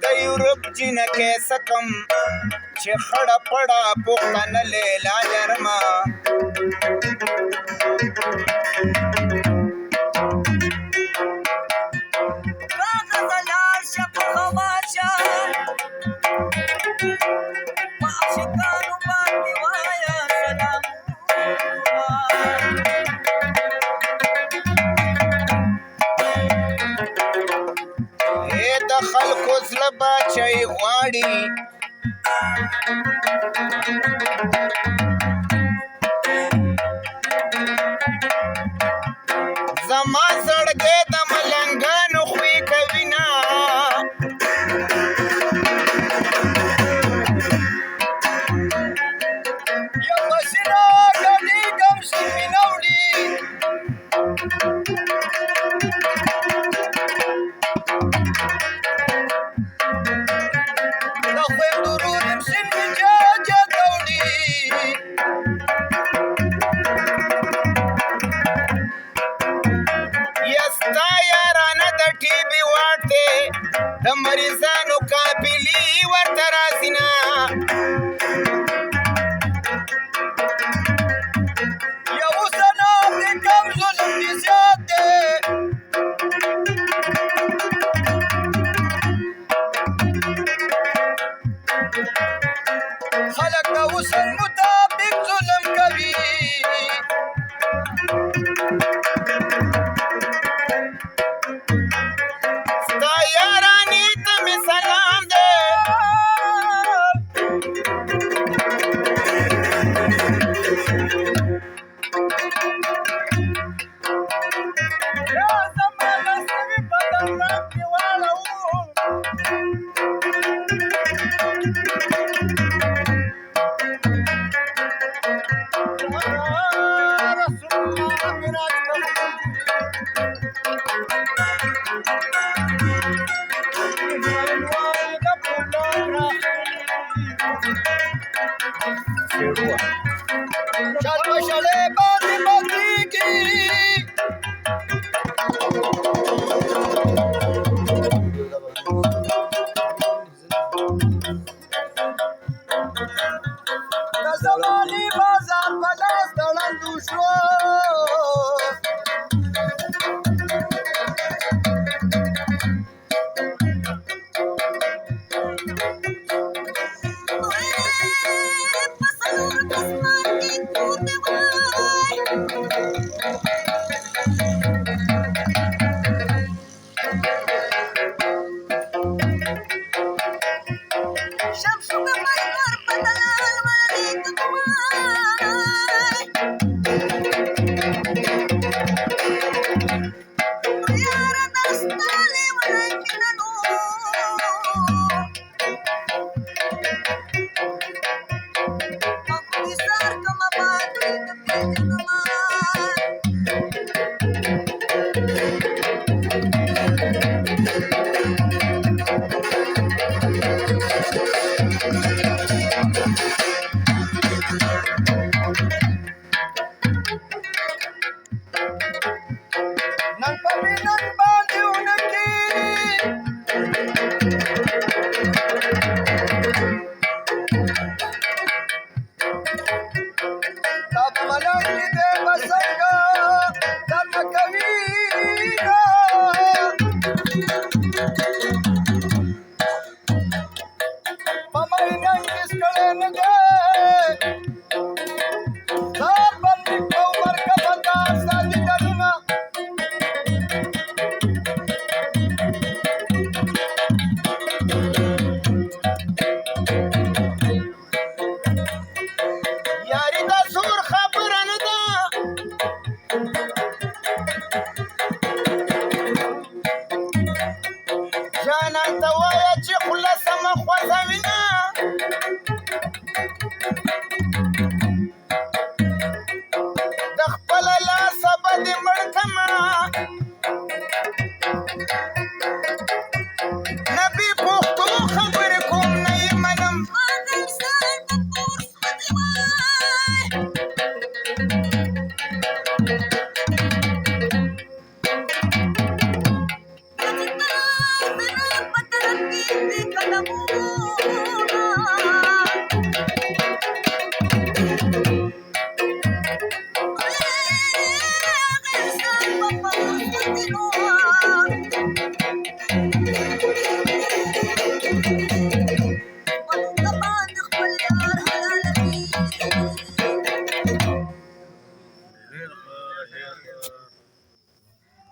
د یورپ جنکې سکم چې خړه پړه پوښتنه لیلا جرما د خلکو زړه بچی غواړي زما زړګی د ملنګانو خوی کوي نه یو مسیره ګډېږم سپینه وړي د مریضانو قافلې ورته راځي نه یو سنه د کم ظلم دې زیات دی خلک د وسن مطابق ظلم کوي چل مشعلې باندې بدلېږي د زمانې بازار په لاس د ړندو شو दिगो